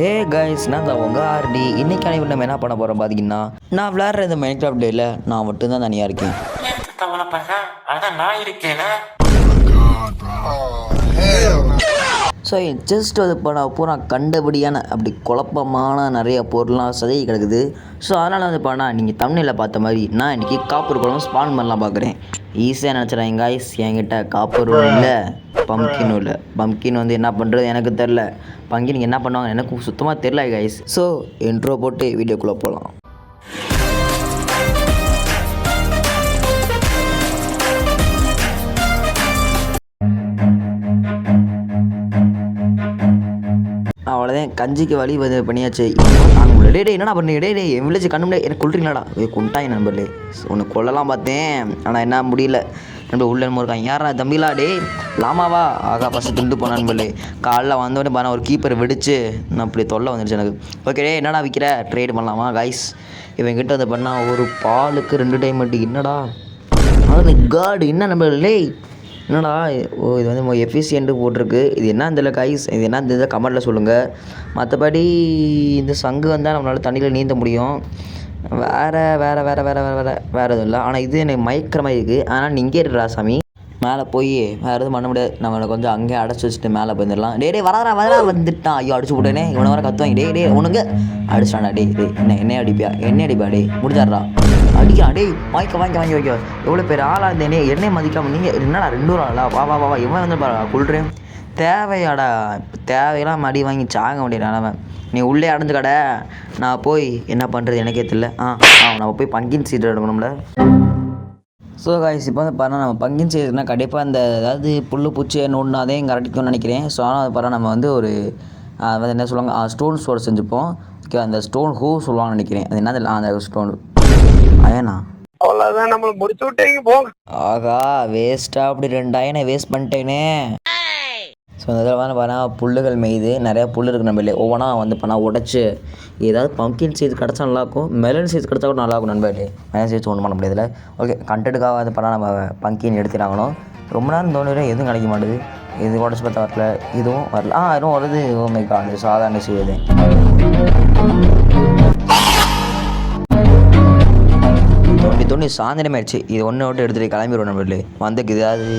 Guys, நான் தான் உங்கள் ஆர்டி. இன்றைக்கி அனைவரும் நம்ம என்ன பண்ண போகிறோம் பார்த்தீங்கன்னா, நான் விளையாடுற இந்த மைன்கிராஃப்ட் டேயில் நான் மட்டும்தான் தனியாக இருக்கேன். ஸோ ஜஸ்ட் அது பூரா கண்டபடியான அப்படி குழப்பமான நிறைய பொருள்லாம் சதவி கிடக்குது. ஸோ அதனால் வந்து பண்ணால் நீங்கள் தமிழில் பார்த்த மாதிரி நான் இன்றைக்கி காப்பர் குளம் ஸ்பான் பண்ணலாம் பார்க்குறேன். ஈஸியாக நினச்சிடறேன் கைஸ். என்கிட்ட காப்பரும் இல்லை, பம்கினும் இல்லை. பம்கின் வந்து என்ன பண்ணுறது எனக்கு தெரில, பங்கின் என்ன பண்ணுவாங்க எனக்கு சுத்தமாக தெரில கைஸ். ஸோ இன்ட்ரோ போட்டு வீடியோக்குள்ளே போகலாம். அவ்வளோதான், கஞ்சிக்கு வழி வந்து பண்ணியாச்சு. நாங்கள் டே என்னடா பண்ணீங்க? டே என் வில்லேஜ் கண்ணு முன்னாடி எனக்கு கொள்றீங்களாடா? கொண்டாய் நண்பர்களே, ஒன்று கொல்லலாம் பார்த்தேன், ஆனால் என்ன முடியல. நண்பர் உள்ள என்னமோ இருக்காங்க. யாரா தம்பிலா? டே லாமாவா? ஆகா பசங்க துண்டு போன நண்பர்களே. காலைல வந்தோடனே பண்ண ஒரு கீப்பர் வெடிச்சு நான் அப்படி தொல்லை வந்துருச்சு எனக்கு. ஓகே டே என்னடா விற்கிற? ட்ரேட் பண்ணலாமா கைஸ்? இவங்கிட்ட அதை பண்ணால் ஒரு பாலுக்கு 2 டைம் மட்டும் என்னடா அது காடு என்ன நண்பர்களே? என்னடா இது வந்து எஃபிஷியன்ட்டு போட்டிருக்கு. இது என்ன தெரியல கைஸ், இது என்ன தெரியல கமெண்ட்டில் சொல்லுங்கள். மற்றபடி இந்த சங்கு வந்தால் நம்மளால் தண்ணியில் நீந்த முடியும். வேறு எதுவும் இல்லை. ஆனால் இது எனக்கு மயக்கிற மாதிரி இருக்குது. ஆனால் நீங்கள் இருக்கா சாமி, மேலே போய் வேறு எதுவும் பண்ண முடியாது. நம்மளை கொஞ்சம் அங்கேயே அடைச்சி வச்சுட்டு மேலே போயிடலாம். டே வரா வந்துட்டான். ஐயோ அடிச்சு விட்டேனே, இவனை வர கத்துவாங்க. டே உனக்கு அடிச்சிட்டான்டா. டே என்ன அடிப்பியா? என்ன அடிப்பா? டே முடிச்சாடுறா அடிக்கா. டே வாங்கி வைக்க எவ்வளோ பேர் ஆளாக இருந்தேனே, என்னையே மதிக்காமல் நீங்கள் என்னடா 2 ஆளா? வா இவன் வந்து கொள்றேன். தேவையாடா? தேவையெல்லாம் மடி வாங்கி சாங்க முடியாது நிலமை. நீ உள்ளே அடைஞ்சு கடை, நான் போய் என்ன பண்ணுறது எனக்கே தெரியல. நம்ம போய் பங்கின் சீட் எடுக்கணும்ல. ஸோ காய்ஸ், இப்போ வந்து பாருங்கள், நம்ம பங்கின் சீட்னா கண்டிப்பாக அந்த ஏதாவது புல் பூச்சி நோண்டுனா அதே இங்கே அடிக்கும்னு நினைக்கிறேன். ஸோ ஆனால் அது பாருங்கள், நம்ம வந்து ஒரு வந்து என்ன சொல்லுவாங்க, ஸ்டோன் ஸ்டோர் செஞ்சுப்போம். ஓகே, அந்த ஸ்டோன் ஹூ சொல்லுவாங்கன்னு நினைக்கிறேன். அது என்ன தெரியல, அந்த ஸ்டோன் அயனா. அவ்வளோதான், நம்மளை முடிச்சு விட்டீங்க போங்க. ஆகா வேஸ்ட்டாக அப்படி 2 அயனை வேஸ்ட் பண்ணிட்டேனே. ஸோ இந்த இதில் வந்து பார்த்தா புல்லுகள் மேய்து நிறையா புல் இருக்குது. நம்ம ஒவ்வொன்றா வந்து பண்ணால் உடச்சி ஏதாவது பம்கின் சீட்ஸ் கிடச்சா நல்லாயிருக்கும், மெலன் சீட்ஸ் கிடச்சா கூட நல்லாயிருக்கும் நண்பர்களே. மெலன் சீட்ஸ் ஒன்றும் பண்ண முடியாதுல்ல. ஓகே, கண்டென்ட்டுக்காக வந்து பண்ணால் நம்ம பம்கின் எடுத்துட்டாங்கணும். ரொம்ப நேரம் தோணுற எதுவும் கிடைக்க மாட்டுது. இது உடச்சி பார்த்தா வரல, இதுவும் வரல. இதுவும் வருது. ஓமை காடு சாதாரண செய்யுது. தோண்டி சாயந்தரம் ஆயிடுச்சு. இது ஒன்று விட்டு எடுத்துகிட்டு கிளம்பிடுவோம் நண்பர்களே. வந்துக்கு இதாவது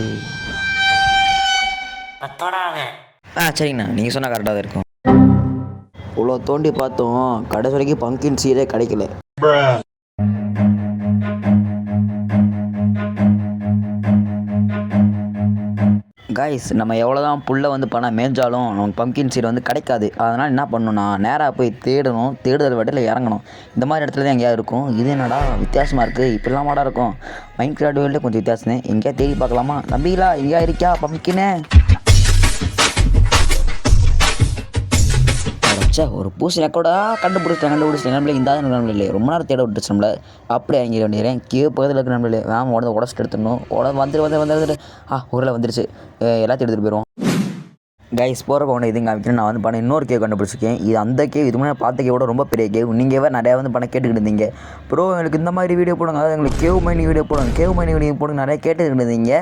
சரிங்கண்ணா, நீங்கள் சொன்னால் கரெக்டாக தான் இருக்கும். இவ்வளோ தோண்டி பார்த்தோம், கடைசி வரைக்கும் பம்கின் சீடே கிடைக்கல. கைஸ், நம்ம எவ்வளோ தான் புல்லை வந்து பண்ணால் மேய்ஞ்சாலும் நமக்கு பம்கின் சீடு வந்து கிடைக்காது. அதனால் என்ன பண்ணணும்னா நேராக போய் தேடணும். தேடுதல் வட்டியில் இறங்கணும். இந்த மாதிரி இடத்துல தான் எங்கேயா இருக்கும். இது என்னடா வித்தியாசமாக இருக்குது, இப்படிலாம் மாடா இருக்கும். மைன்கிராஃப்ட் வேர்ல்டில் கொஞ்சம் வித்தியாசம். எங்கேயா தேடி பார்க்கலாமா? நம்பிங்களா எங்கேயா இருக்கா பம்கினே? ஒரு பூசி கூட கண்டுபிடிச்சிட்டேன் நம்மளே. இந்த நம்மள இல்லை, ரொம்ப நேரம் தேட விட்டுச்சு நம்மள. அப்படி இறங்கி வேண்டியறேன். பக்கத்தில் இருக்க நம்மளே வேம் உடச்சிட்டு எடுத்துடணும். வந்துட்டு ஊரில் வந்துருச்சு. எல்லாத்தையும் எடுத்துகிட்டு போயிடுவோம். கைஸ், போகிறப்ப ஒன்று இதுங்க காமிக்கிறேன். நான் வந்து பண்ண இன்னொரு கேவ் கண்டுபிடிச்சிருக்கேன். இது அந்த கேவ், இது முன்னாடி பார்த்த கேவோட ரொம்ப பெரிய கேவ். நீங்கள் நிறையா வந்து பண்ண கேட்டுக்கிட்டு இருந்தீங்க. ப்ரோ எனக்கு இந்த மாதிரி வீடியோ போடுங்க, அதாவது எங்களுக்கு கேவ் மைனிங் வீடியோ போடுங்க நிறைய கேட்டுக்கிட்டு இருந்தீங்க.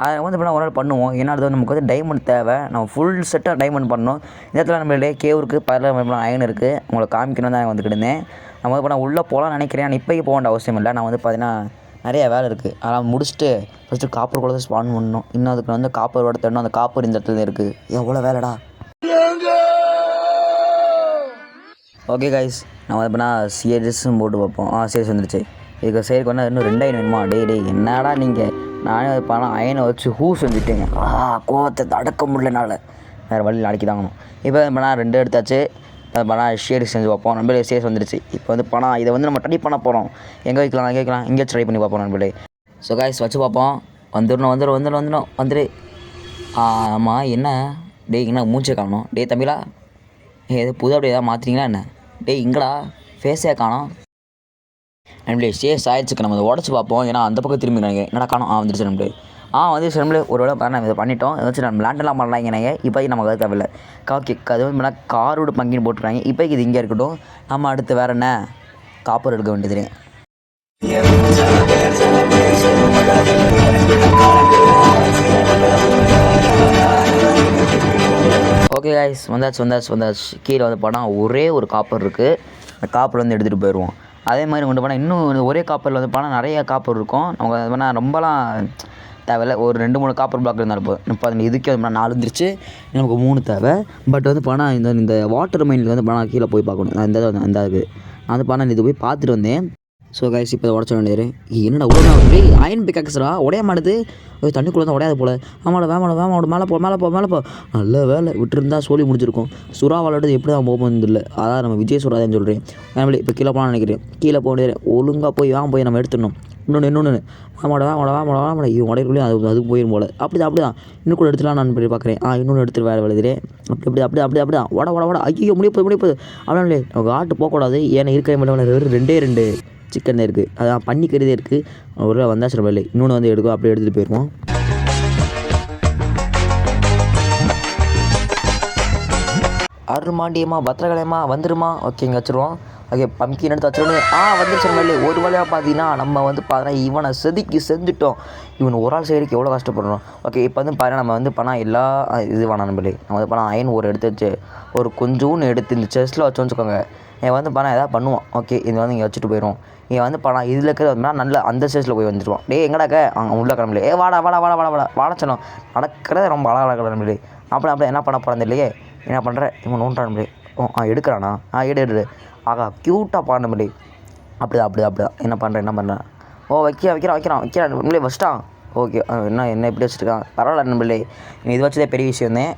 அதை வந்து பண்ணால் ஒரு நாள் பண்ணுவோம். ஏன்னா அது நமக்கு வந்து டைமண்ட் தேவை. நம்ம ஃபுல் செட்டாக டைமண்ட் பண்ணணும். இந்த இடத்துல நம்மளே கேவுக்கு பல அயன் இருக்குது. உங்களை காமிக்கணும் தான் வந்துக்கிட்டு இருந்தேன். நம்ம வந்து பண்ணால் உள்ளே போகலான்னு நினைக்கிறேன். ஆனால் இப்போயே போக வேண்டிய அவசியம் இல்லை. நான் வந்து பார்த்தீங்கன்னா நிறைய வேலை இருக்குது. அதெல்லாம் முடிச்சுட்டு ஃபஸ்ட்டு காப்பர் கூட ஸ்பான் பண்ணணும். இன்னும் அதுக்கு வந்து காப்பர் வட தரணும். அந்த காப்பர் இந்த இடத்துல இருக்குது. எவ்வளோ வேலைடா. ஓகே கைஸ், நம்ம வந்து பண்ணால் சிஎஸ்ஸும் போட்டு பார்ப்போம். சிஎஸ் வந்துருச்சு. இதுக்கு சைடுக்கு வந்து இன்னும் 2 அயன் வேணுமா? டே என்னடா நீங்கள், நானே அது பண்ணால் அயனை வச்சு ஹூ செஞ்சுட்டேங்க. கோவத்தை அடக்க முடியலனால வேறு வழியில் அடக்கி தாங்கணும். இப்போ பண்ணால் 2 எடுத்தாச்சு. பணம் ஷேடு செஞ்சு பார்ப்போம். நம்மளே சேஸ் வந்துருச்சு. இப்போ வந்து பணம் இதை வந்து நம்ம ட்ரை பண்ண போகிறோம். எங்கே வைக்கலாம் இங்கே ட்ரை பண்ணி பார்ப்போம் நம்மளே. ஸோ கைஸ் வச்சு பார்ப்போம். வந்துரு. ஆமாம் என்ன என்ன மூச்சை காணும்? தம்பிலா எது புது அப்படி ஏதாவது மாற்றிங்களா என்ன? இங்கடா ஃபேஸே காணும். நம்மளே சேஸ் ஆயிடுச்சுக்கு. நம்ம அதை உடச்சி பார்ப்போம். ஏன்னா அந்த பக்கம் திரும்பி நினைக்கிறேன். என்னடா காணும்? வந்துருச்சு நம்மளே. வந்துருச்சு நம்மளே. ஒரு வேளை நம்ம இதை பண்ணிட்டோம். இதை வச்சு நம்ம லேண்டெல்லாம் பண்ணலாங்க. நீங்கள் இப்போக்கி நமக்கு அது தேவையில்லை. அது வந்து காரோட பங்கின்னு போட்டுருக்காங்க. இப்போக்கி இது இங்கே இருக்கட்டும். நம்ம அடுத்து வேறு என்ன காப்பர் எடுக்க வேண்டியது. ஓகே கைஸ், வந்தாச்சு. கீழே வந்து போனால் ஒரே ஒரு காப்பர் இருக்குது. அந்த காப்பர் வந்து எடுத்துகிட்டு போயிடுவோம். அதே மாதிரி கொண்டு போனால் இன்னும் ஒரே காப்பரில் வந்து போனால் நிறைய காப்பர் இருக்கும். நமக்கு அது பண்ணால் ரொம்பலாம் தேவையில்லை. ஒரு 2-3 காப்பர் பிளாக் இருந்தாலும் போதும். இப்போ அது இதுக்கே வந்து 4 இருந்துருச்சு, நமக்கு 3 தேவை. பட் வந்து போனால் இந்த வாட்டர் மைனில் வந்து போனால் கீழே போய் பார்க்கணும். அந்த இருக்குது நான் வந்து போனால் இது போய் பார்த்துட்டு வந்தேன். ஸோ கைஸ், இப்போ உடச்ச வேண்டியது என்னடா உடனே அயன் பிக்காக்ஸ்ரா உடைய மாட்டுது. தண்ணிக்குள்ளே தான் உடையாது போல். வேமாட மேலே போ. நல்ல வேலை விட்டுருந்தா சோழி முடிஞ்சிருக்கும். சுறா விளாடுறது எப்படி தான் போகும்போது இல்லை. அதான் நம்ம விஜய் சுறாதேன்னு சொல்கிறேன். ஃபேமிலி இப்போ கீழே போகலான்னு நினைக்கிறேன். கீழே போக ஒழுங்காக போய் நம்ம எடுத்துடணும். இன்னொன்று வேமாட இவன் உடையக்குள்ளேயும் அதுக்கு போயிடும் போல். அப்படிதான் இன்னும் கூட எடுத்துலாம் நான் போய் பார்க்குறேன். இன்னொன்று எடுத்துட்டு வேறு எழுதுறேன். அப்படிதான் ஓட ஐயோ முடிய போகுது. அப்படியே அவங்க ஆட்டு போகக்கூடாது. ஏன்னா இருக்கிற மட்டும் 2 சிக்கன் தான் இருக்குது. அதான் பண்ணி கறிதே இருக்குது. ஒரு வந்தாச்சு நம்ம இல்லை. இன்னொன்று வந்து எடுக்கும், அப்படியே எடுத்துகிட்டு போயிடுவோம். அருமாண்டியம்மா பத்திரகாளியம்மா வந்துருமா. ஓகே, இங்கே வச்சுருவோம். ஓகே, பம்கின் எடுத்து வச்சிடணும். வந்துருச்சு நம்ம இல்லை. ஒரு வழியாக பார்த்தீங்கன்னா நம்ம வந்து இவனை செஞ்சுட்டோம். இவன் ஒரு ஆள் செய்யறதுக்கு எவ்வளோ கஷ்டப்படுறோம். ஓகே, இப்போ வந்து பாருங்கள், நம்ம வந்து பணம் எல்லா இது வேணாம் நம்மளே. நம்ம வந்து பணம் அயன் ஒரு எடுத்து வச்சு ஒரு கொஞ்சோன்னு எடுத்து இந்த செஸ்ட்டில் வச்சுக்கோங்க. என் வந்து பணம் எதாவது பண்ணுவான். ஓகே, இது வந்து இங்கே வச்சுட்டு போயிடும். இவன் வந்து பணம் இதில் இருக்கிறதுனா நல்ல அந்த ஸ்டேஜில் போய் வந்துடுவான். எங்கடாக்க அங்கே உள்ள கிளம்பல. வாடா சொன்னோம். நடக்கிறத ரொம்ப அழகாக கிளம்பல. அப்படி என்ன பண்ண போகிறான் இல்லையே. என்ன பண்ணுற இவன் நோண்டானே. எடுக்கிறானா. எடு. ஆகா, க்யூட்டாக பாடணும்லே. அப்படிதான் என்ன பண்ணுறேன். வைக்கிறான் நம்மளே வச்சிட்டான். ஓகே, என்ன எப்படி வச்சுருக்கான். பரவாயில்ல நம்மளே. இது வச்சதே பெரிய விஷயம் தான்.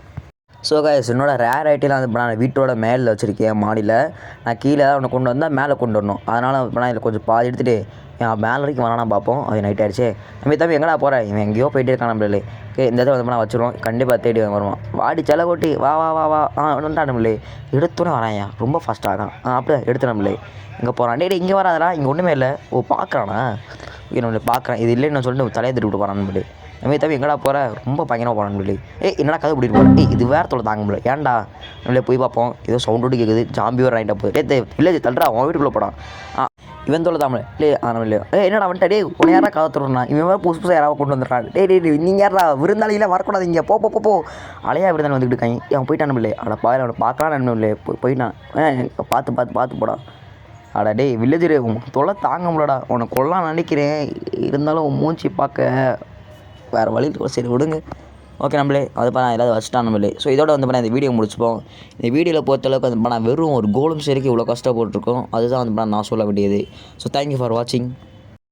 ஸோ கைஸ், என்னோட ரேர் ஐட்டிலாம் வந்து நான் வீட்டோட மேலே வச்சுருக்கேன். மாடியில் நான் கீழே தான் ஒன்று கொண்டு வந்தால் மேலே கொண்டு வரணும். அதனால் இப்போ நான் இதில் கொஞ்சம் பாதி எடுத்துகிட்டு என் மேலே வரைக்கும் வரானா பார்ப்போம். அது நைட் ஆகிடுச்சு. தம்பி எங்கடா போகிறேன். இவன் எங்கேயோ போயிட்டே இருக்கான் நம்மளே. ஓகே, இந்த இடத்துல வந்து நான் வச்சுருவோம். கண்டிப்பாக தேடி வருவான். வாடி செல கொட்டி வா வந்துட்டான் நம்மளே. எடுத்தோன்னே வரான். ரொம்ப ஃபாஸ்ட்டாக அப்படியே எடுத்து நம்மளே. இங்கே போகிறான். இங்கே வராதடா. இங்கே ஒன்றுமே இல்லை. பார்க்குறானா. நம்மளே பார்க்குறேன். இது இல்லைன்னு நான் சொல்லிட்டு தலையை திருவிட்டு போகிறான் நம்மளே. தம்பி எங்கடா போகிற. ரொம்ப பயங்கரமாக போகிறான் சொல்லி. என்னடா கதை பிடிட்டு போகிறேன். இது வேறு தொலை தாங்க முடியல. ஏன்டா நம்மளே போய் பார்ப்போம். ஏதோ சவுண்டோடு கேட்குது. ஜாம்பி ஒரு ரைட்டாக போகுது. வில்லேஜ் தள்ளுறா அவன் வீட்டுக்குள்ளே போடான். இவன் தொலை தாமலை இல்லையே. என்னடா வந்துட்டா உன்னை யாரா கதை தருணா. இவன் வேறு புதுசாக யாராவது கொண்டு வந்துடுறான். நீங்கள் யாரா விருந்தாளியில் வரக்கூடாது. இங்கே போ அலையா விருந்தாளி வந்துட்டு இருக்காங்க. அவன் போயிட்டான் நம்மளே. பாரு அவனை பார்க்கலாம் நண்பர்களே. போயிட்டான். பார்த்து போடா. வில்லேஜ் தொலை தாங்க முடியலடா. உன்னை கொல்லாம் நினைக்கிறேன். இருந்தாலும் மூஞ்சி பார்க்க வேறு வழியில் சரி விடுங்க. ஓகே நம்மளே அது பண்ண ஏதாவது வச்சுட்டான் நம்மளே. ஸோ இதோட வந்து பண்ண இந்த வீடியோ முடிச்சுப்போம். இந்த வீடியோவில் பொறுத்தளவுக்கு வந்து பண்ண வெறும் ஒரு கோலும் சரிக்கு இவ்வளோ கஷ்டப்பட்டுருக்கோம். அதுதான் வந்து பண்ண நான் சொல்ல வேண்டியது. ஸோ தேங்க்யூ ஃபார் வாட்சிங்.